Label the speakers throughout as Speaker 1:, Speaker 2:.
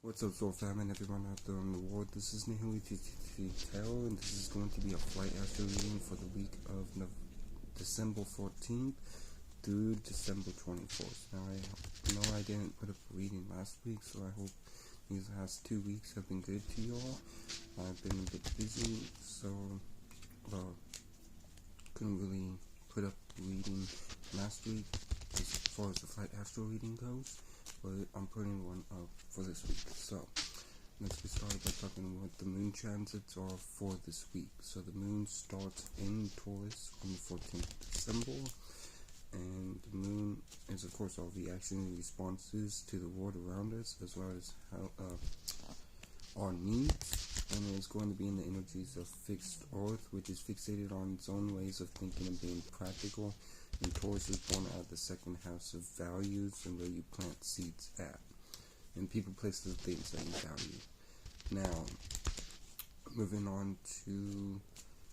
Speaker 1: What's up, Soul Fam, and everyone out there in the world? This is Nihili Tarot, and this is going to be a flight astro reading for the week of December 14th through December 24th. Now, I know I didn't put up a reading last week, so I hope these last 2 weeks have been good to you all. I've been a bit busy, so couldn't really put up a reading last week as far as the flight astro reading goes. But I'm putting one up for this week. So let's get started by talking what the moon transits are for this week. So the moon starts in Taurus on the 14th of December, and the moon is of course our reaction and responses to the world around us, as well as how our needs. And it's going to be in the energies of fixed Earth, which is fixated on its own ways of thinking and being practical. And Taurus is born out of the second house of values and where you plant seeds at. And people, places, things that you value. Now, moving on to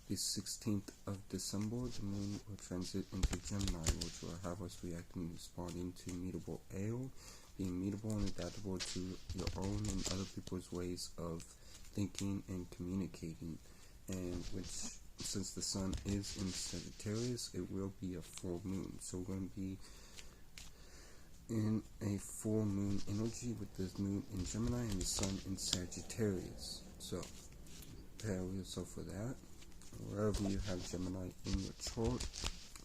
Speaker 1: the 16th of December, the moon will transit into Gemini, which will have us reacting and responding to mutable ale, being mutable and adaptable to your own and other people's ways of thinking and communicating. And which, since the sun is in Sagittarius, it will be a full moon. So we're going to be in a full moon energy with the moon in Gemini and the sun in Sagittarius. So prepare yourself for that. Wherever you have Gemini in your chart,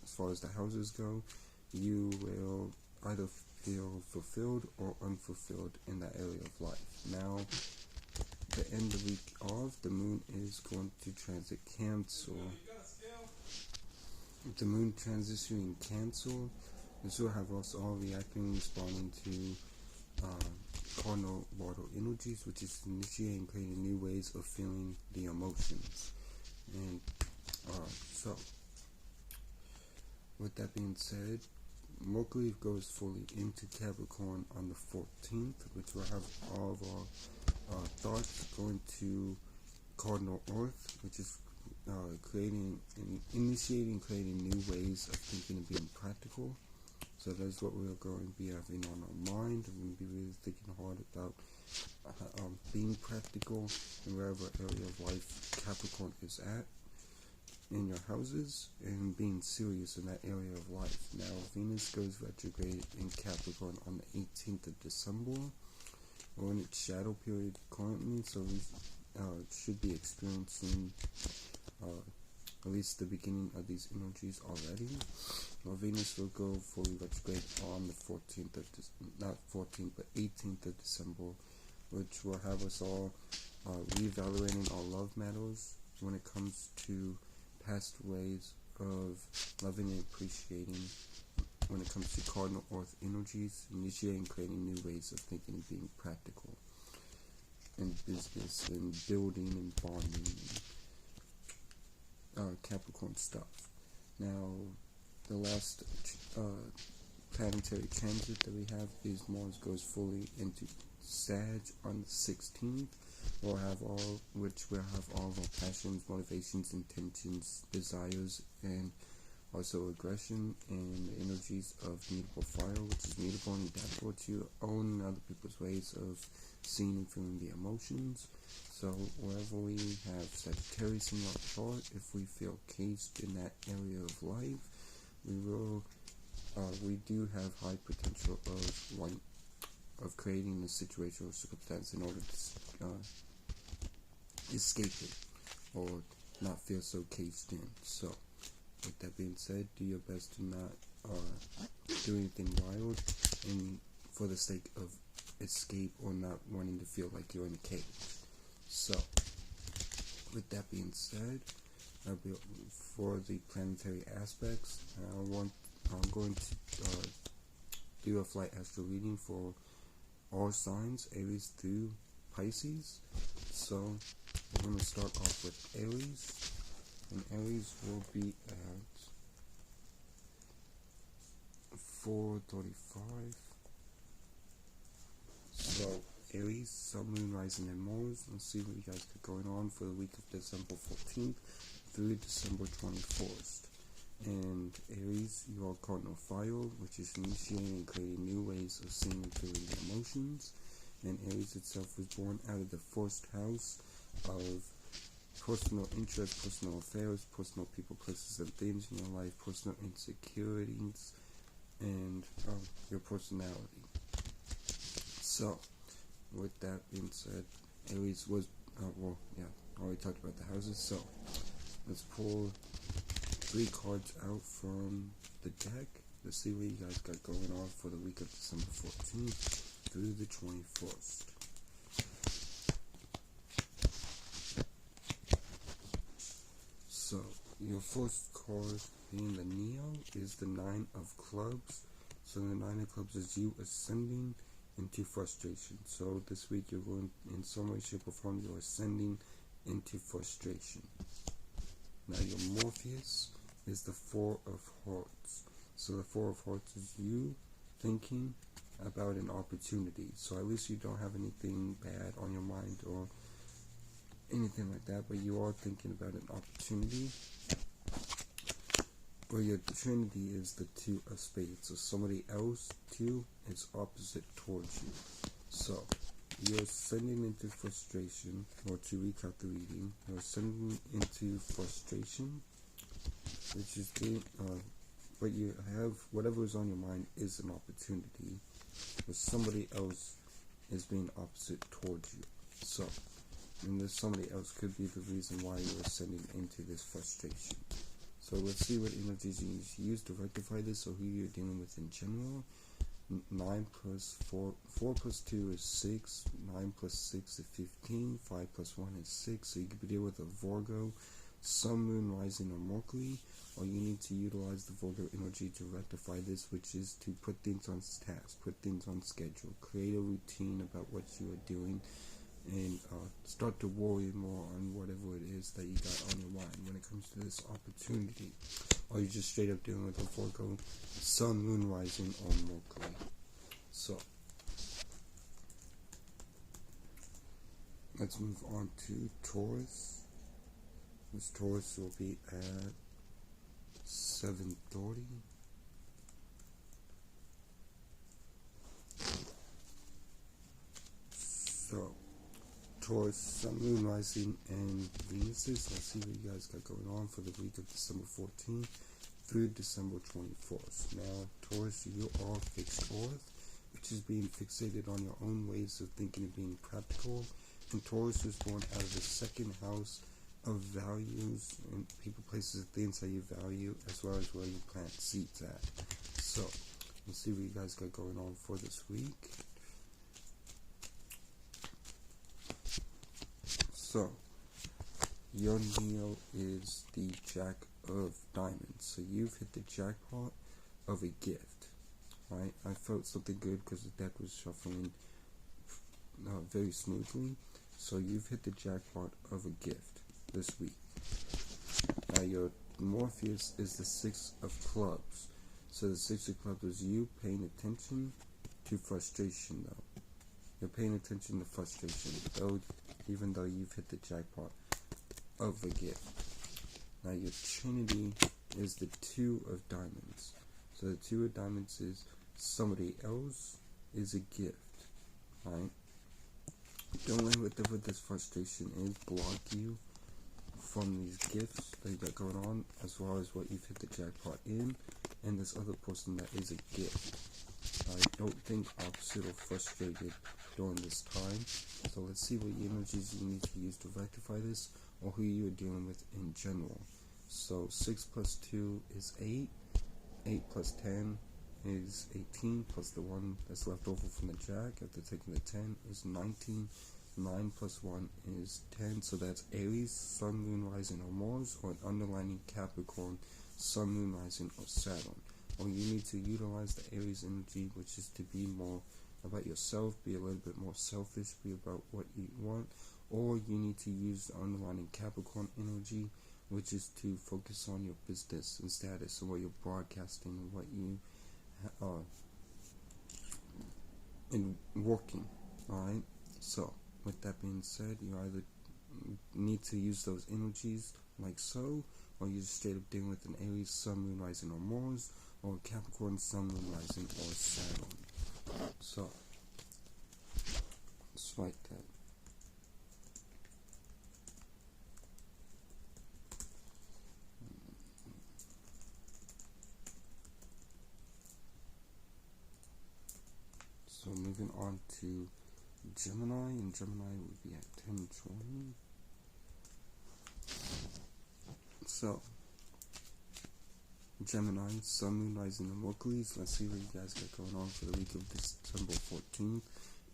Speaker 1: as far as the houses go, you will either feel fulfilled or unfulfilled in that area of life. Now, the end of the week of, the moon is going to transit Cancer. With the moon transitioning Cancer, this will have us all reacting and responding to cardinal water energies, which is initiating, creating new ways of feeling the emotions. And so, with that being said, Mercury goes fully into Capricorn on the 14th, which will have all of our thoughts going to cardinal Earth, which is creating and initiating, creating new ways of thinking and being practical. So that's what we're going to be having on our mind. We're going to be really thinking hard about being practical in wherever area of life Capricorn is at in your houses, and being serious in that area of life. Now, Venus goes retrograde in Capricorn on the 18th of December. We're in its shadow period currently, so we should be experiencing at least the beginning of these energies already. Well, Venus will go fully retrograde on the 14th of not 14th, but 18th of December, which will have us all reevaluating our love matters when it comes to past ways of loving and appreciating. When it comes to cardinal Earth energies, initiating, creating new ways of thinking and being practical in business and building and bonding and Capricorn stuff. Now, the last planetary transit that we have is Mars goes fully into Sag on the 16th. We'll have all of our passions, motivations, intentions, desires, and also aggression and the energies of mutable fire, which is mutable and adaptable to your own and other people's ways of seeing and feeling the emotions. So wherever we have Sagittarius in our chart, if we feel caged in that area of life, we do have high potential of creating a situation or circumstance in order to escape it or not feel so caged in. So, with that being said, do your best to not do anything wild and for the sake of escape or not wanting to feel like you're in a cage. So, with that being said, for the planetary aspects, I'm going to do a flight astro reading for all signs, Aries through Pisces. So we're going to start off with Aries, and Aries will be at 4:35. So Aries, Sun, Moon, Rising, and Mars. Let's see what you guys got going on for the week of December 14th through December 21st. And Aries, you are cardinal fire, which is initiating and creating new ways of seeing and feeling the emotions. and Aries itself was born out of the first house of personal interest, personal affairs, personal people, places, and things in your life, personal insecurities, and your personality. So, with that being said, Aries was, I already talked about the houses, so let's pull 3 cards out from the deck. Let's see what you guys got going on for the week of December 14th through the 21st. So, your first card being the Neo is the 9 of Clubs. So the 9 of Clubs is you ascending into frustration. So this week you're going, in some way, shape, or form, you're ascending into frustration. Now your Morpheus is the 4 of Hearts. So the 4 of Hearts is you thinking about an opportunity. So at least you don't have anything bad on your mind or anything like that, but you are thinking about an opportunity. Where your Trinity is the 2 of Spades. So somebody else too is opposite towards you. So you're ascending into frustration, or to recap the reading, you're ascending into frustration, which is but you have whatever is on your mind is an opportunity, but somebody else is being opposite towards you. So, and this somebody else could be the reason why you're ascending into this frustration. So let's see what energies you need to use to rectify this, or who you're dealing with in general. 9 plus 4 plus 2 is 6, 9 plus 6 is 15, 5 plus 1 is 6, so you could deal with a Virgo, Sun, Moon, Rising, or Mercury, or you need to utilize the Virgo energy to rectify this, which is to put things on task, put things on schedule, create a routine about what you are doing, and start to worry more on whatever it is that you got on your mind when it comes to this opportunity. Or you're just straight up dealing with a Virgo, Sun, Moon, Rising, or Mercury. So, let's move on to Taurus. This Taurus will be at 7:30. So, Taurus, Sun, Moon, Rising, and Venuses. Let's see what you guys got going on for the week of December 14th through December 21st. Now, Taurus, you are fixed Earth, which is being fixated on your own ways of thinking and being practical. And Taurus was born out of the 2nd house of values and people, places, and things that you value, as well as where you plant seeds at. So, let's see what you guys got going on for this week. So, your Neo is the Jack of Diamonds. So you've hit the jackpot of a gift, right? I felt something good because the deck was shuffling very smoothly. So you've hit the jackpot of a gift this week. Now your Morpheus is the 6 of Clubs. So the 6 of Clubs is you paying attention to frustration, though. You're paying attention to frustration, even though you've hit the jackpot of a gift. Now your Trinity is the 2 of Diamonds. So the 2 of Diamonds is somebody else is a gift, right? Don't let whatever this frustration is block you from these gifts that you got going on, as well as what you've hit the jackpot in, and this other person that is a gift. Don't think opposite or frustrated during this time. So let's see what energies you need to use to rectify this, or who you're dealing with in general. So 6 plus 2 is 8, 8 plus 10 is 18, plus the 1 that's left over from the Jack after taking the 10 is 19, 9 plus 1 is 10, so that's Aries, Sun, Moon, Rising, or Mars, or an underlining Capricorn, Sun, Moon, Rising, or Saturn. Or you need to utilize the Aries energy, which is to be more about yourself, be a little bit more selfish, be about what you want. Or you need to use the underlining Capricorn energy, which is to focus on your business and status, and what you're broadcasting, and what you are and working. Alright, so with that being said, you either need to use those energies like so, or you just straight up dealing with an Aries, Sun, Moon, Rising, or Mars, or Capricorn, Sun, Moon, Rising, or Saturn. So, Just like that. So moving on to Gemini, and Gemini would be at 10:20. So Gemini, Sun, Moon, Rising, and Mercury. Let's see what you guys got going on for the week of December 14th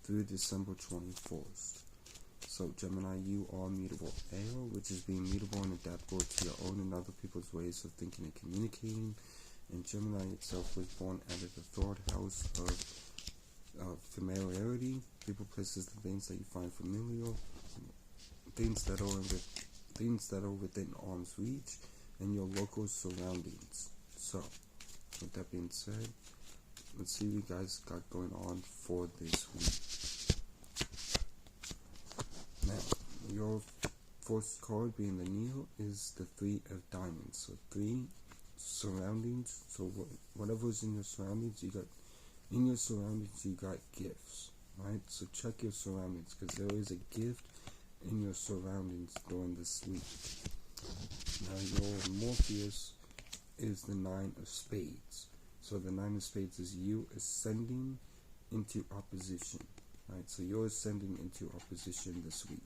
Speaker 1: through December 21st. So Gemini, you are mutable air, which is being mutable and adaptable to your own and other people's ways of thinking and communicating. And Gemini itself was born out of the third house of familiarity, people, places, and things that you find familiar, things that are within arm's reach, and your local surroundings. So, with that being said, let's see what you guys got going on for this week. Now, your first card being the Neo is the Three of Diamonds. So 3 surroundings. So whatever's in your surroundings, you got gifts, right? So check your surroundings, because there is a gift in your surroundings during this week. Now your Morpheus is the 9 of Spades. So the 9 of Spades is you ascending into opposition, right? So you're ascending into opposition this week,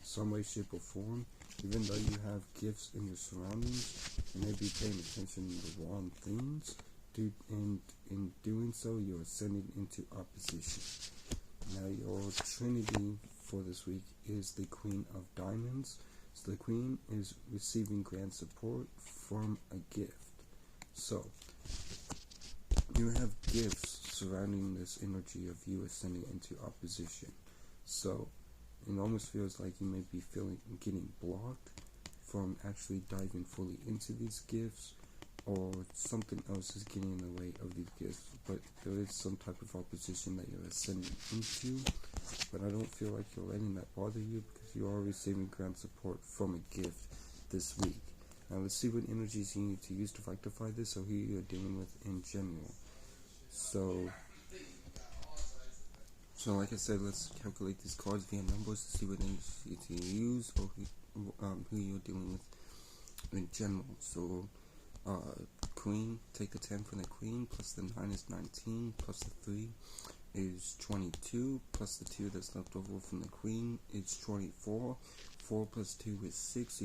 Speaker 1: some way, shape, or form. Even though you have gifts in your surroundings, you may be paying attention to the wrong things, and in doing so, you're ascending into opposition. Now your Trinity for this week is the Queen of Diamonds. So the Queen is receiving grand support from a gift. So you have gifts surrounding this energy of you ascending into opposition. So it almost feels like you may be getting blocked from actually diving fully into these gifts, or something else is getting in the way of these gifts. But there is some type of opposition that you're ascending into, but I don't feel like you're letting that bother you, because you are receiving grand support from a gift this week. Now let's see what energies you need to use to rectify this, or who you're dealing with in general. So like I said, let's calculate these cards via numbers to see what energies you use, or who you're dealing with in general. So Queen, take the 10 from the Queen, plus the 9 is 19, plus the 3 is 22, plus the 2 that's left over from the Queen is 24. 4 plus 2 is 6. So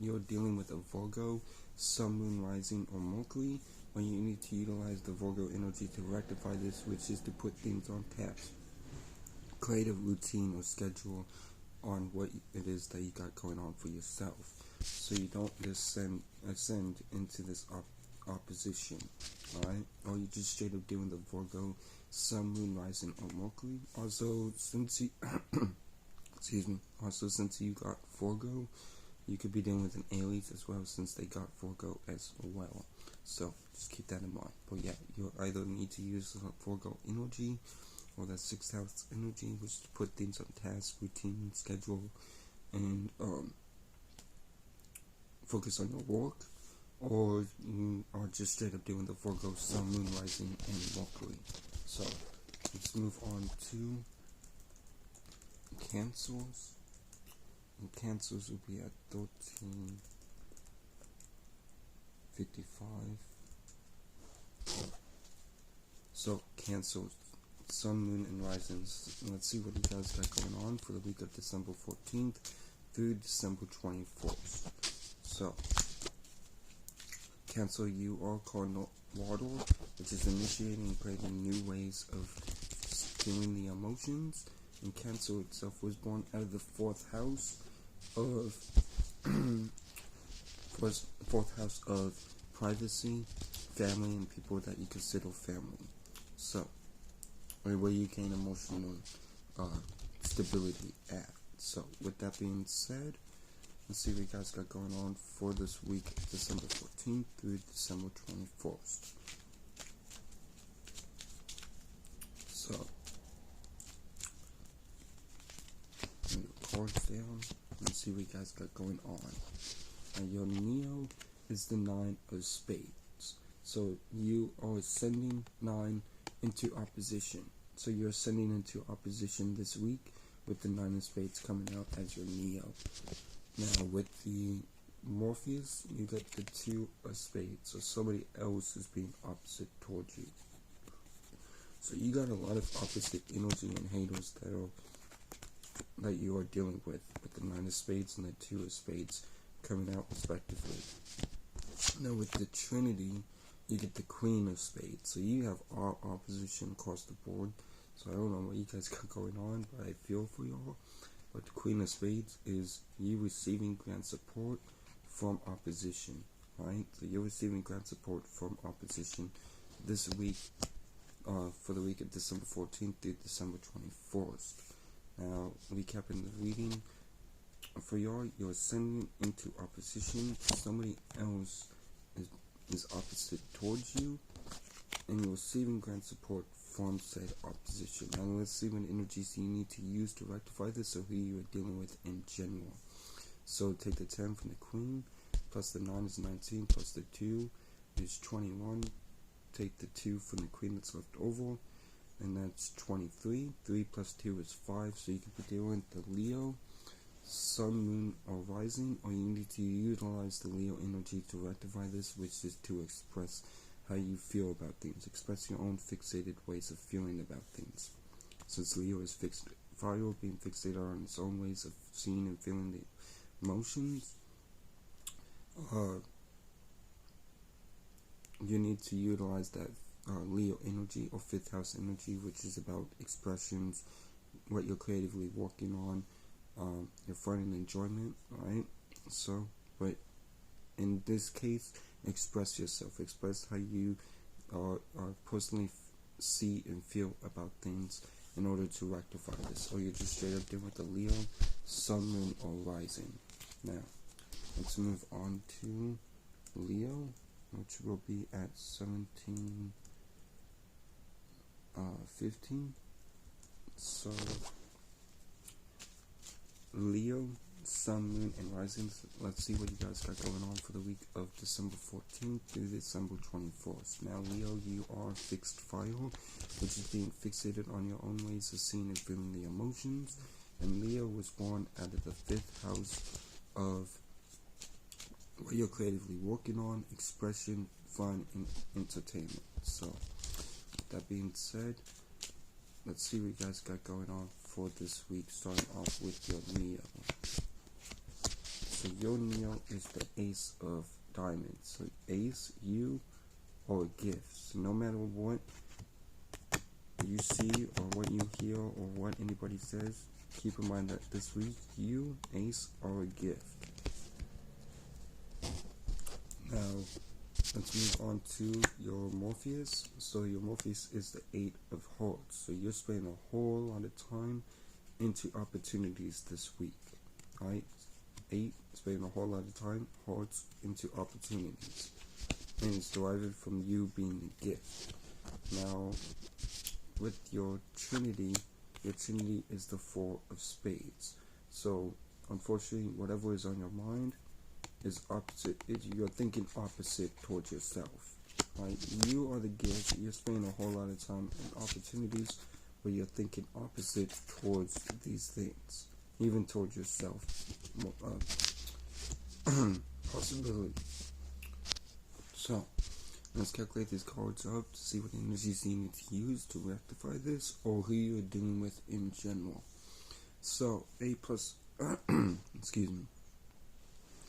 Speaker 1: you're dealing with a Virgo, Sun, Moon, Rising, or Mercury, when you need to utilize the Virgo energy to rectify this, which is to put things on task, create a routine or schedule on what it is that you got going on for yourself, so you don't just ascend into this opposition, alright? Or you just straight up doing the Virgo, Sun, Moon, Rising, or Mercury. Also, since you since you got Virgo, you could be dealing with an Aries as well, since they got Virgo as well. So just keep that in mind. But yeah, you either need to use Virgo energy, or that 6th house energy, which is to put things on task, routine, schedule, and focus on your work, or you are just straight up doing the Virgo, Sun, Moon, Rising, and Mercury. So let's move on to Cancers. And Cancers will be at 13:55. So Cancers, Sun, Moon, and Risings. Let's see what you guys got going on for the week of December 14th through December 21st. So, Cancer, you are cardinal water, which is initiating and creating new ways of feeling the emotions. And Cancer itself was born out of the 4th house of privacy, family, and people that you consider family. So, where you gain emotional stability at. So, with that being said, let's see what you guys got going on for this week, December 14th through December 21st. So, put your cards down. Let's see what you guys got going on. Now, your Neo is the 9 of Spades. So, you are ascending 9 into opposition. So you're ascending into opposition this week with the Nine of Spades coming out as your Neo. Now with the Morpheus, you get the Two of Spades, so somebody else is being opposite towards you. So you got a lot of opposite energy and haters that you are dealing with the Nine of Spades and the Two of Spades coming out respectively. Now with the Trinity, you get the Queen of Spades. So you have all opposition across the board. So I don't know what you guys got going on, but I feel for y'all. But the Queen of Spades is you receiving grand support from opposition, right? So you're receiving grand support from opposition this week, for the week of December 14th through December 21st. Now, recapping the reading, for y'all, you're ascending into opposition. Somebody else is opposite towards you, and you're receiving grand support from said opposition. Now let's see what energies you need to use to rectify this, or who you are dealing with in general. So take the 10 from the Queen, plus the 9 is 19, plus the 2 is 21. Take the 2 from the Queen that's left over, and that's 23. 3 plus 2 is 5, so you can be dealing with the Leo, Sun, Moon, or Rising, or you need to utilize the Leo energy to rectify this, which is to express how you feel about things. Express your own fixated ways of feeling about things. Since Leo is fixed fire, being fixated on its own ways of seeing and feeling the emotions, you need to utilize that Leo energy or 5th house energy, which is about expressions, what you're creatively working on, your fun and enjoyment, right? So, but in this case, express yourself. Express how you personally see and feel about things in order to rectify this. Or you're just straight up dealing with the Leo, Sun, Moon, or Rising. Now, let's move on to Leo, which will be at 15. So, Leo, Sun, Moon, and Rising. Let's see what you guys got going on for the week of December 14th through December 21st. Now, Leo, you are fixed fire, which is being fixated on your own ways of seeing and feeling the emotions. And Leo was born out of the 5th house of what you're creatively working on, expression, fun, and entertainment. So, with that being said, let's see what you guys got going on for this week, starting off with your Neo. So your Neo is the Ace of Diamonds. So Ace, you are a gift. So no matter what you see or what you hear or what anybody says, keep in mind that this week, you, Ace, are a gift. Now, let's move on to your Morpheus. So your Morpheus is the 8 of Hearts. So you're spending a whole lot of time into opportunities this week, right? 8, spending a whole lot of time, Hearts, into opportunities. And it's derived from you being a gift. Now, with your Trinity is the 4 of Spades. So, unfortunately, whatever is on your mind is opposite. You're thinking opposite towards yourself, right? You are the gift. You're spending a whole lot of time in opportunities where you're thinking opposite towards these things, even towards yourself. Possibility. So, let's calculate these cards up to see what energies you need to use to rectify this, or who you're dealing with in general. So, 8 plus, excuse me.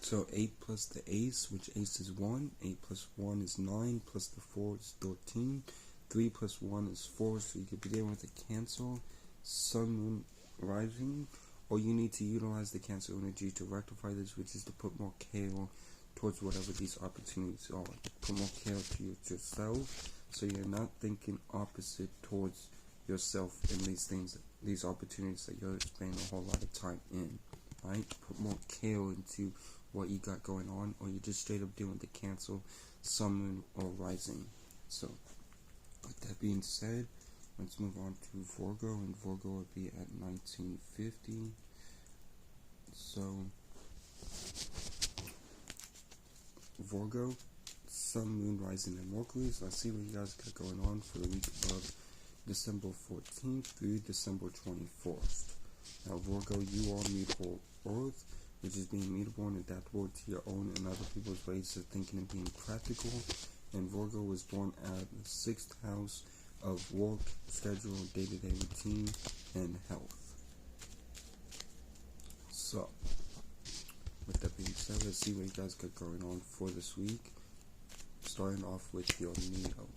Speaker 1: So 8 plus the Ace, which Ace is 1. 8 plus 1 is 9, plus the 4 is 13. 3 plus 1 is 4, so you could be dealing with a Cancer, Sun, Moon, Rising, or you need to utilize the Cancer energy to rectify this, which is to put more care towards whatever these opportunities are. Put more care to yourself, so you're not thinking opposite towards yourself in these things, these opportunities that you're spending a whole lot of time in, right? Put more care into what you got going on, or you're just straight up dealing with the Cancer, Sun, Moon, or Rising. So, with that being said, let's move on to Virgo, and Virgo will be at 1950. So, Virgo, Sun, Moon, Rising, and Mercury. So let's see what you guys got going on for the week of December 14th through December 21st. Now Virgo, you are mutable Earth, which is being mutable and adaptable to your own and other people's ways of thinking and being practical. And Virgo was born at the 6th house of work, schedule, day-to-day routine, and health. So, with that being said, let's see what you guys got going on for this week. Starting off with your Neo.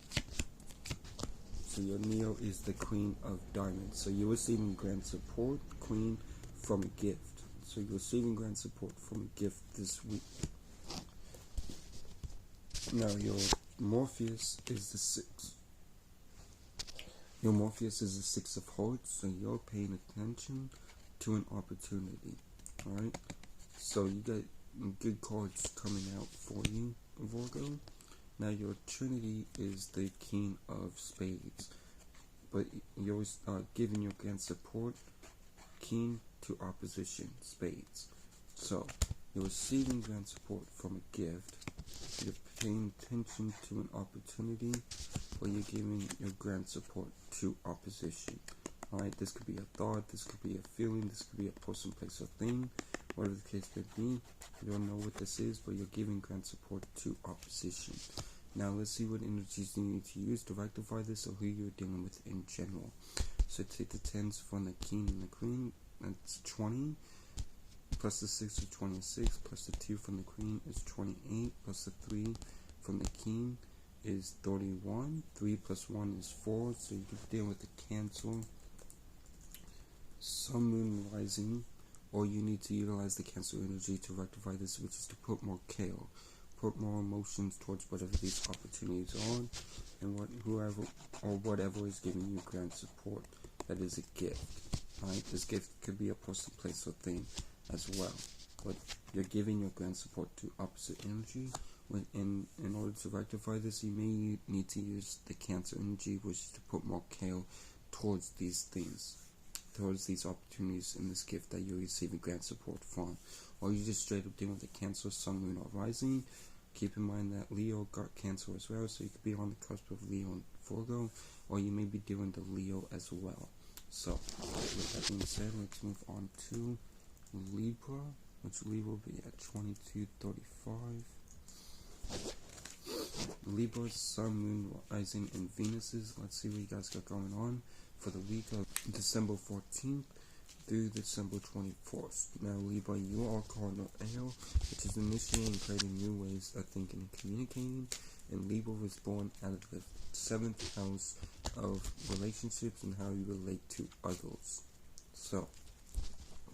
Speaker 1: So your Neo is the Queen of Diamonds. So you're receiving grand support, Queen, from a gift. So you're receiving grand support from a gift this week. Now your Morpheus is the 6. Your Morpheus is the 6 of Hearts, so you're paying attention to an opportunity. Alright? So you got good cards coming out for you, Virgo. Now your Trinity is the King of Spades, but you're giving your grand support, King to opposition, Spades. So you're receiving grand support from a gift, you're paying attention to an opportunity, or you're giving your grand support to opposition. Alright, this could be a thought, this could be a feeling, this could be a person, place, or thing, whatever the case may be. You don't know what this is, but you're giving grand support to opposition. Now let's see what energies you need to use to rectify this, or who you're dealing with in general. So take the 10s from the King and the Queen, that's 20, plus the 6 is 26, plus the 2 from the Queen is 28, plus the 3 from the King is 31, 3 plus 1 is 4, so you can deal with the Cancer, Sun, Moon, Rising, or you need to utilize the Cancer energy to rectify this, which is to put more care, put more emotions towards whatever these opportunities are, and whatever is giving you grand support. That is a gift. Right? This gift could be a person, place, or thing as well. But you're giving your grand support to opposite energy. In order to rectify this, you may need to use the Cancer energy, which is to put more care towards these things, towards these opportunities in this gift that you're receiving grand support from. Or you just straight up dealing with the Cancer, Sun, Moon, or Rising. Keep in mind that Leo got Cancer as well, so you could be on the cusp of Leo and Virgo, or you may be doing the Leo as well. So, with that being said, let's move on to Libra, which Libra will be at 2235. Libra, Sun, Moon, Rising, and Venuses. Let's see what you guys got going on for the week of December 14th through December 21st. Now Libra, you are cardinal air, which is initiating and creating new ways of thinking and communicating, and Libra was born out of the 7th house of relationships and how you relate to others. So,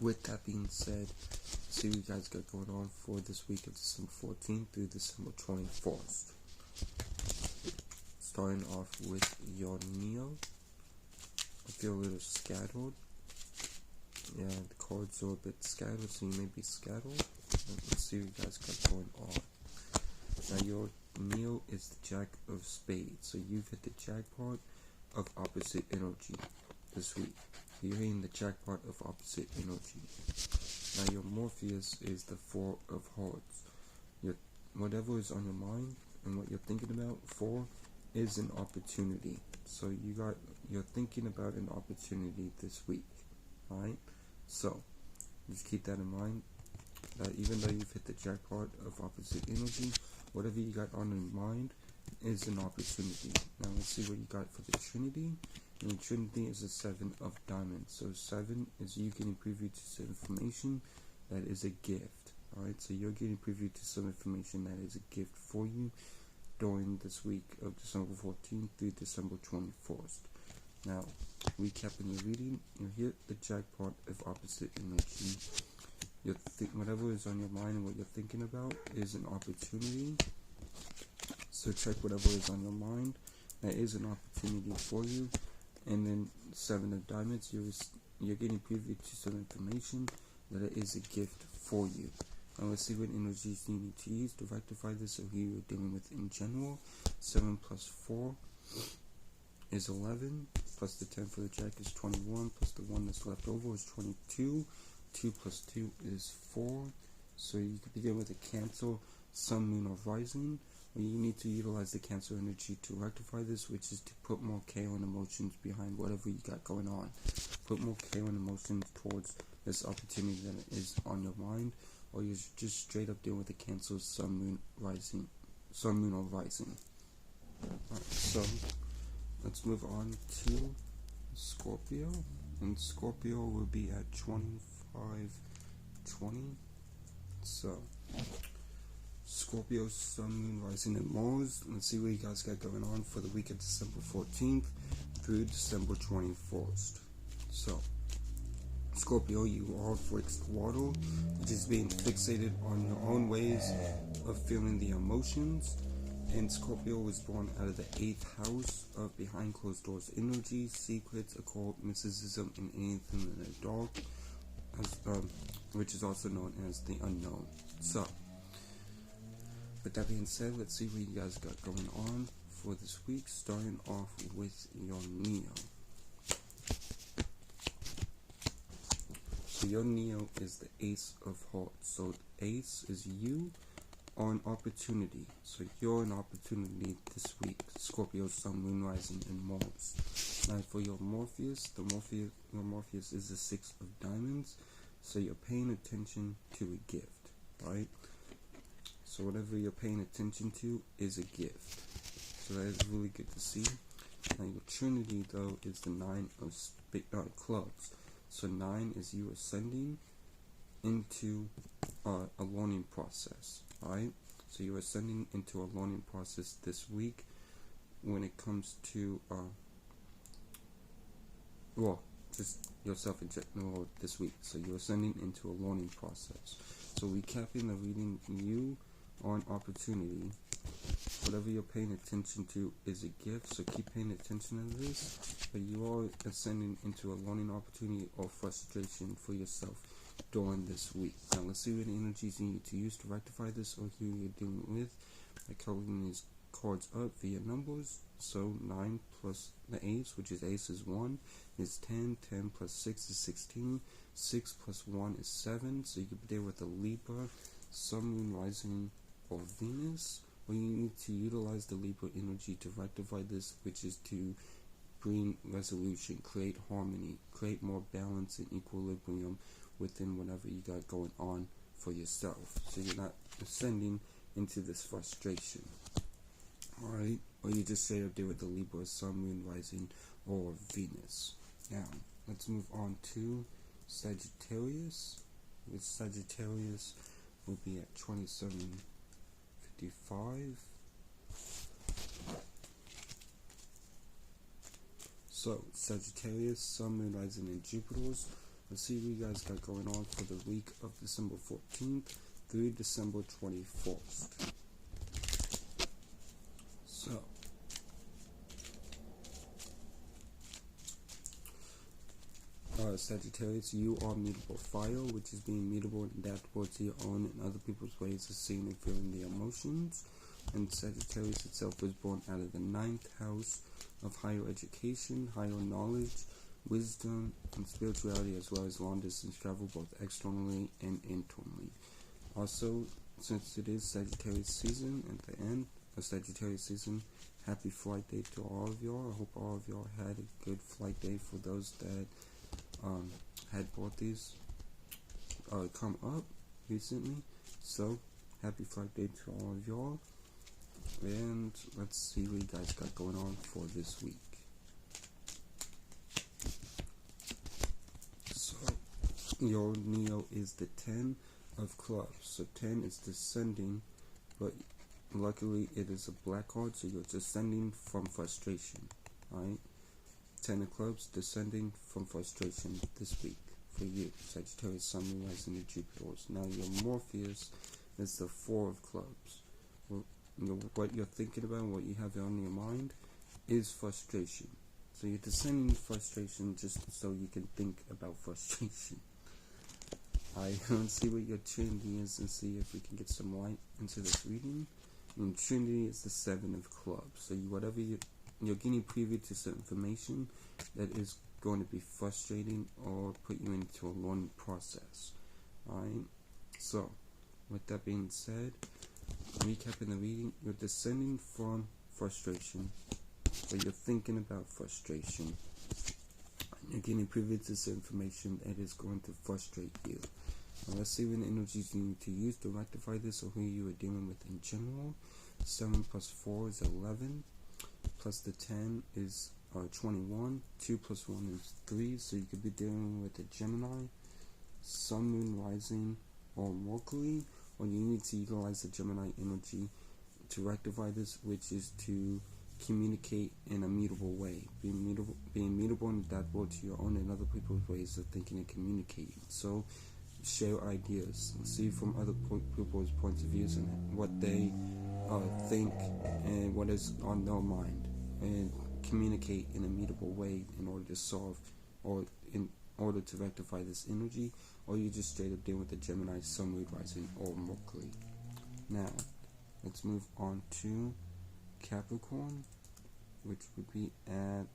Speaker 1: with that being said, see what you guys got going on for this week of December 14th through December 21st. Starting off with your Neo. I feel a little scattered. Yeah, the cards are a bit scattered, so you may be scattered. Let's see what you guys got going on. Now your Neo is the Jack of Spades, so you've hit the jackpot of opposite energy this week. You're hitting the jackpot of opposite energy. Now your Morpheus is the 4 of Hearts. Whatever is on your mind and what you're thinking about, 4 is an opportunity. So you're thinking about an opportunity this week. Alright? So, just keep that in mind, that even though you've hit the jackpot of opposite energy, whatever you got on your mind is an opportunity. Now let's see what you got for the Trinity. And the Trinity is a 7 of Diamonds. So 7 is you getting privy to some information that is a gift. Alright, so you're getting privy to some information that is a gift for you during this week of December 14th through December 21st. Now, recapping your reading, you hit the jackpot of opposite energy. Whatever is on your mind and what you're thinking about is an opportunity. So check whatever is on your mind. That is an opportunity for you. And then 7 of Diamonds, you're getting privy to some information that it is a gift for you. Now let's see what energies you need to use to rectify this, or who you're dealing with in general. 7 plus 4 is 11, plus the 10 for the Jack is 21, plus the 1 that's left over is 22. 2 plus 2 is 4. So you could begin with a Cancer, Sun, Moon, or Rising, Well, you need to utilize the Cancer energy to rectify this, which is to put more care and emotions behind whatever you got going on. Put more care and emotions towards this opportunity that is on your mind, or you're just straight up dealing with the Cancer, Sun, Moon, Rising, Sun, Moon, or Rising. Alright, so let's move on to Scorpio, and Scorpio will be at 2520. So Scorpio, Sun, Moon, Rising, and Mars. Let's see what you guys got going on for the week of December 14th through December 21st. So Scorpio, you are fixed water, which is being fixated on your own ways of feeling the emotions. And Scorpio was born out of the 8th house of behind closed doors energy, secrets, occult, mysticism, and anything in the dark, which is also known as the unknown. So, with that being said, let's see what you guys got going on for this week, starting off with your Neo. So your Neo is the Ace of Hearts. So Ace is you on opportunity. So you're an opportunity this week. Scorpio, Sun, Moon, Rising, and Mars. Now for your Morpheus, your Morpheus is the 6 of Diamonds. So you're paying attention to a gift, right? So whatever you're paying attention to is a gift. So that is really good to see. Now your Trinity though is the 9 of clubs. So 9 is you ascending into a learning process, right? So you're ascending into a learning process this week when it comes to just yourself in general this week. So you're ascending into a learning process. So recapping the reading, you on opportunity. Whatever you're paying attention to is a gift, so keep paying attention to this. But you are ascending into a learning opportunity or frustration for yourself during this week. Now let's see what energies you need to use to rectify this, or who you're dealing with. By coloring these cards up via numbers. So 9 plus the Ace, which is Ace is 1, is 10. 10 plus 6 is 16. 6 plus 1 is 7. So you could be there with a Libra, Sun, Moon, Rising, or Venus. Or you need to utilize the Libra energy to rectify this, which is to bring resolution, create harmony, create more balance and equilibrium within whatever you got going on for yourself. So you're not ascending into this frustration. Alright? Or you just stay up there with the Libra, Sun, Moon, Rising, or Venus. Now, let's move on to Sagittarius. With Sagittarius, will be at 2755. So, Sagittarius, Sun, Moon, Rising, and Jupiter's. Let's see what you guys got going on for the week of December 14th through December 21st. So, Sagittarius, you are mutable fire, which is being mutable and adaptable to your own and other people's ways of seeing and feeling the emotions. And Sagittarius itself was born out of the 9th house of higher education, higher knowledge, wisdom, and spirituality, as well as long distance travel, both externally and internally. Also, since it is Sagittarius season, at the end of Sagittarius season, happy flight day to all of y'all. I hope all of y'all had a good flight day. For those that had bought these come up recently, so happy flight day to all of y'all. And let's see what you guys got going on for this week. So your Neo is the 10 of clubs. So 10 is descending, but luckily it is a black card, so you're descending from frustration. Alright? 10 of clubs, descending from frustration this week for you. Sagittarius, Sun, Moon, Rising, and Jupiter's. Now your Morpheus is the 4 of clubs. Well, what you're thinking about, what you have on your mind, is frustration. So you're descending frustration just so you can think about frustration. I want to see what your Trinity is and see if we can get some light into this reading. And Trinity is the 7 of clubs. So whatever you're getting privy to some information that is going to be frustrating or put you into a learning process. Alright? So, with that being said, recapping the reading, you're descending from frustration, or you're thinking about frustration. You're getting privy to this information that is going to frustrate you. Now let's see what energies you need to use to rectify this, or who you are dealing with in general. 7 plus 4 is 11, plus the 10 is 21, 2 plus 1 is 3, so you could be dealing with a Gemini, Sun, Moon, Rising, or Mercury, or you need to utilize the Gemini energy to rectify this, which is to communicate in a mutable way, being mutable and adaptable to your own and other people's ways of thinking and communicating. So share ideas, see from other people's points of views and what they think and what is on their mind, and communicate in a mutable way in order to solve, or in order to rectify this energy, or you just straight up deal with the Gemini, Sun, Moon, Rising, or Mercury. Now let's move on to Capricorn, which would be at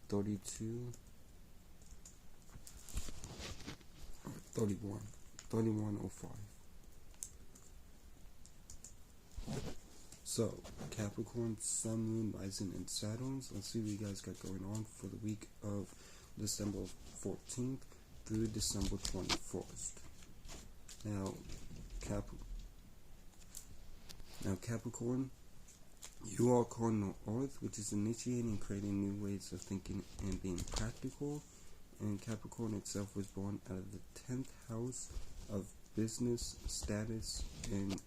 Speaker 1: 32 or 3105. So Capricorn, Sun, Moon, Rising, and Saturn. Let's see what you guys got going on for the week of December 14th through December 21st. Now Capricorn, you are cardinal Earth, which is initiating and creating new ways of thinking and being practical. And Capricorn itself was born out of the 10th house of business, status, and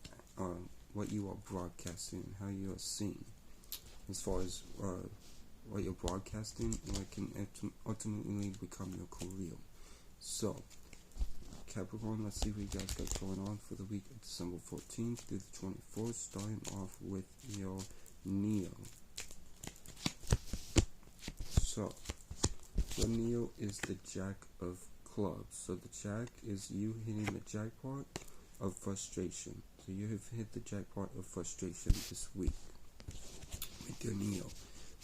Speaker 1: what you are broadcasting, and how you are seen. As far as what you're broadcasting, what can ultimately become your career. So Capricorn, let's see what you guys got going on for the week of December 14th through the 24th, starting off with your Neo. So your Neo is the Jack of Clubs. So the Jack is you hitting the jackpot of frustration. So you have hit the jackpot of frustration this week with your Neo.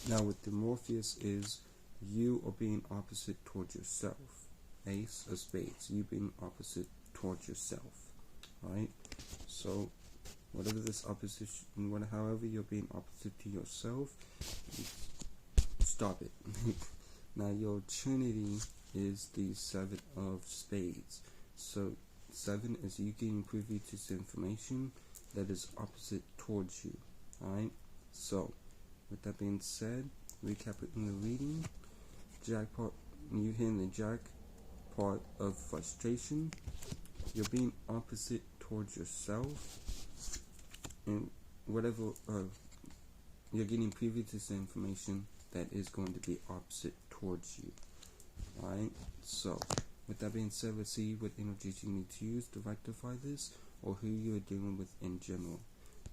Speaker 1: Now with the Morpheus is you are being opposite towards yourself. Ace of Spades, you being opposite towards yourself. Right? So whatever this opposition, however you're being opposite to yourself, stop it. Now your Trinity is the 7 of Spades. So 7 is you getting privy to this information that is opposite towards you. Alright? So with that being said, recapping the reading, jackpot, you hitting the jackpot of frustration, you're being opposite towards yourself, and whatever you're getting privy to this information that is going to be opposite towards you. Alright, so with that being said, let's see what energies you need to use to rectify this, or who you are dealing with in general.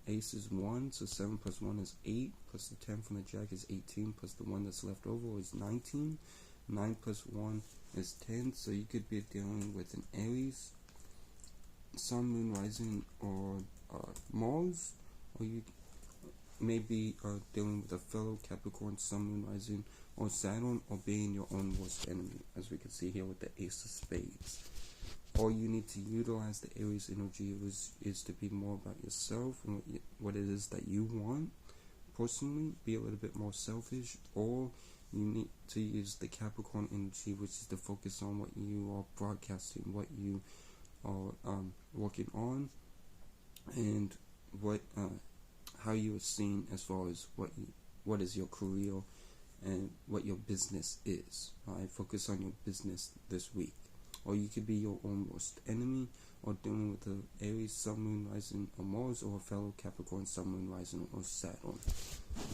Speaker 1: Ace is 1, so 7 plus 1 is 8, plus the 10 from the Jack is 18, plus the 1 that's left over is 19. 9 plus 1 is 10, so you could be dealing with an Aries, Sun, Moon, Rising, or Mars, or you may be dealing with a fellow Capricorn, Sun, Moon, Rising, or Saturn, or being your own worst enemy, as we can see here with the Ace of Spades. All you need to utilize the Aries energy is to be more about yourself and what it is that you want personally. Be a little bit more selfish, or you need to use the Capricorn energy, which is to focus on what you are broadcasting, what you are working on, and what how you are seen as far as what is your career and what your business is. Alright, focus on your business this week. Or you could be your own worst enemy, or dealing with the Aries, Sun, Moon, Rising, or Mars, or a fellow Capricorn, Sun, Moon, Rising, or Saturn.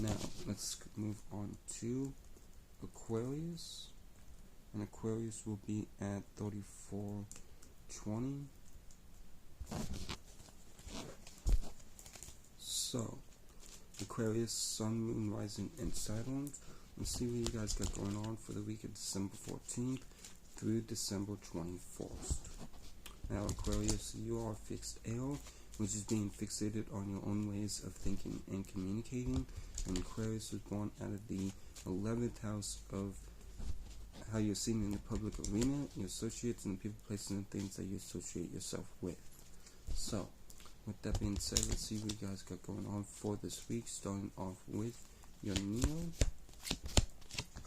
Speaker 1: Now, let's move on to Aquarius. And Aquarius will be at 3420. So, Aquarius, Sun, Moon, Rising, and Saturn. Let's see what you guys got going on for the week of December 14th through December 21st. Now Aquarius, you are fixed air, which is being fixated on your own ways of thinking and communicating. And Aquarius was born out of the 11th house of how you're seen in the public arena, your associates, and the people, places, and things that you associate yourself with. So, with that being said, let's see what you guys got going on for this week. Starting off with your Neo.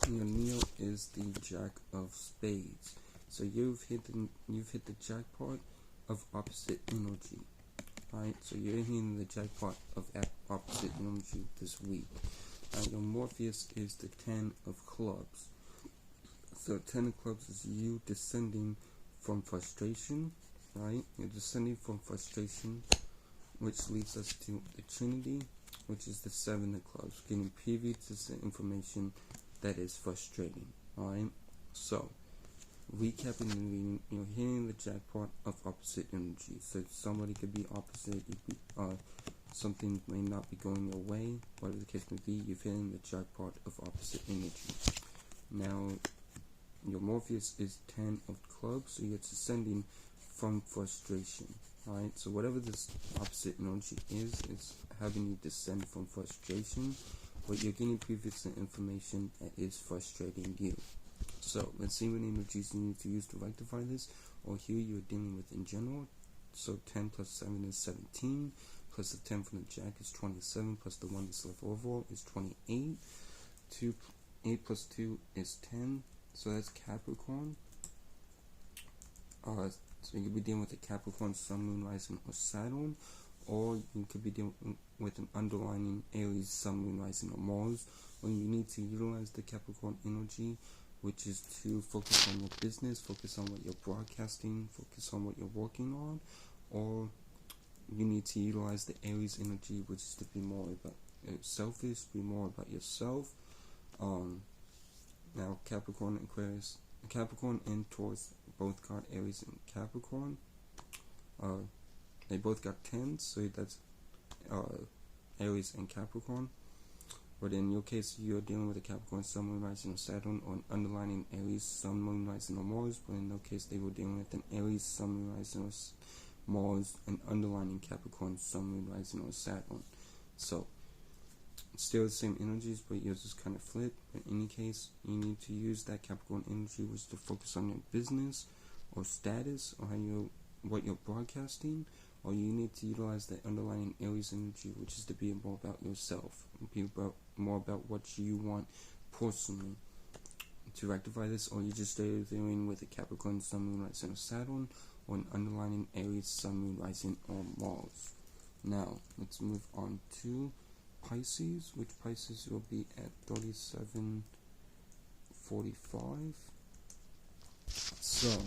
Speaker 1: Your Neo is the Jack of Spades. So you've hit the jackpot of opposite energy. Right? So you're hitting the jackpot of opposite energy this week. Your Morpheus is the 10 of clubs. So 10 of clubs is you descending from frustration, right? You're descending from frustration, which leads us to the Trinity, which is the 7 of clubs, getting privy to the information that is frustrating, alright? So, recapping the reading, you're hitting the jackpot of opposite energy. So somebody could be opposite, something may not be going your way, whatever the case may be, you're hitting the jackpot of opposite energy. Now, your Morpheus is 10 of clubs, so you're descending from frustration, alright? So whatever this opposite energy is having you descend from frustration, but you're getting previous information that is frustrating you. So let's see what energies you need to use to rectify this, or here you're dealing with in general. So 10 plus 7 is 17, plus the 10 from the Jack is 27, plus the 1 that's left overall is 28. 8 plus 2 is 10, so that's Capricorn. So you could be dealing with a Capricorn, Sun, Moon, Rising, or Saturn, or you could be dealing with an underlining Aries, Sun, Moon, Rising, or Mars. When you need to utilize the Capricorn energy, which is to focus on your business, focus on what you're broadcasting, focus on what you're working on, or you need to utilize the Aries energy, which is to be more about selfish, be more about yourself. Now Capricorn and Aquarius, Capricorn and Taurus both got Aries and Capricorn. They both got 10, so that's Aries and Capricorn. But in your case, you're dealing with a Capricorn, Sun, Moon, Rising, or Saturn, or an underlining Aries, Sun, Moon, Rising, or Mars. But in no case, they were dealing with an Aries, Sun, Moon, Rising, or Mars, and underlining Capricorn, Sun, Moon, Rising, or Saturn. So, still the same energies, but yours is kind of flipped. But in any case, you need to use that Capricorn energy, which is to focus on your business, or status, or what you're broadcasting. Or you need to utilize the underlying Aries energy, which is to be more about yourself, more about what you want personally to rectify this. Or you just stay dealing with a Capricorn, Sun, Moon, Rising, or Saturn, or an underlying Aries, Sun, Moon, Rising, or Mars. Now let's move on to Pisces, which Pisces will be at 37:45. So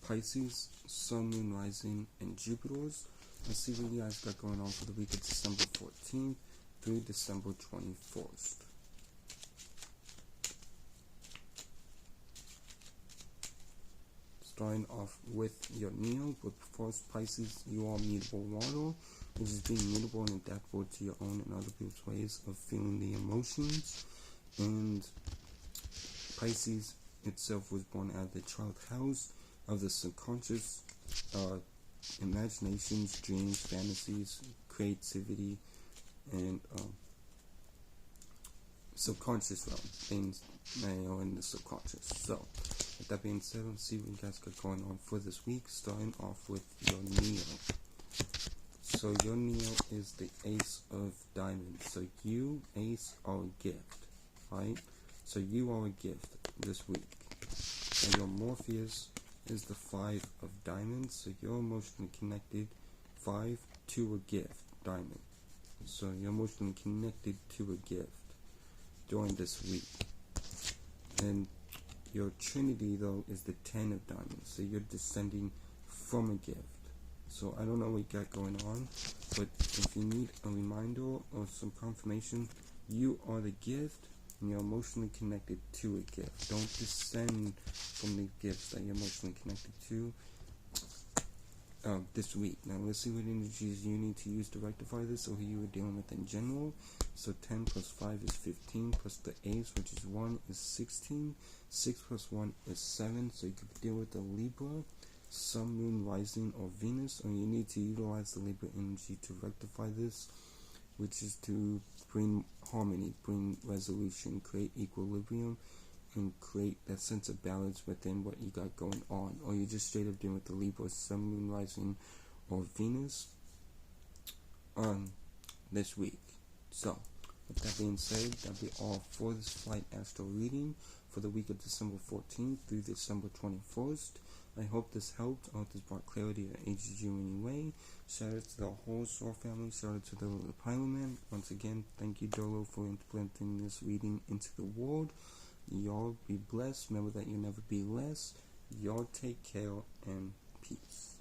Speaker 1: Pisces, Sun, Moon, Rising, and Jupiter's. Let's see what you guys got going on for the week of December 14th through December 21st. Starting off with your Neo, but first Pisces, you are mutable water, which is being mutable and adaptable to your own and other people's ways of feeling the emotions. And Pisces itself was born out of the 12th house of the subconscious, imaginations, dreams, fantasies, creativity, and subconscious realm, things in the subconscious. So, with that being said, let's see what you guys got going on for this week, starting off with your Neo. So your Neo is the Ace of Diamonds. So you, Ace, are a gift, right? So you are a gift this week. And your Morpheus is the 5 of Diamonds. So you're emotionally connected, 5 to a gift, Diamond. So you're emotionally connected to a gift during this week. And your Trinity, though, is the 10 of Diamonds. So you're descending from a gift. So I don't know what you got going on, but if you need a reminder or some confirmation, you are the gift and you're emotionally connected to a gift. Don't descend from the gifts that you're emotionally connected to this week. Now let's see what energies you need to use to rectify this, or who you were dealing with in general. So 10 plus 5 is 15, plus the Ace, which is 1, is 16. 6 plus 1 is 7, so you could deal with the Libra, Sun, Moon, Rising, or Venus, or you need to utilize the Libra energy to rectify this, which is to bring harmony, bring resolution, create equilibrium, and create that sense of balance within what you got going on. Or you just straight up dealing with the Libra, Sun, Moon, Rising, or Venus on this week. So, with that being said, that'll be all for this flight astro reading for the week of December 14th through December 21st. I hope this helped. I hope this brought clarity or aided you in any way. Shout out to the whole Soul family. Shout out to the Parliament. Once again, thank you, Dolo, for implementing this reading into the world. Y'all be blessed. Remember that you'll never be less. Y'all take care and peace.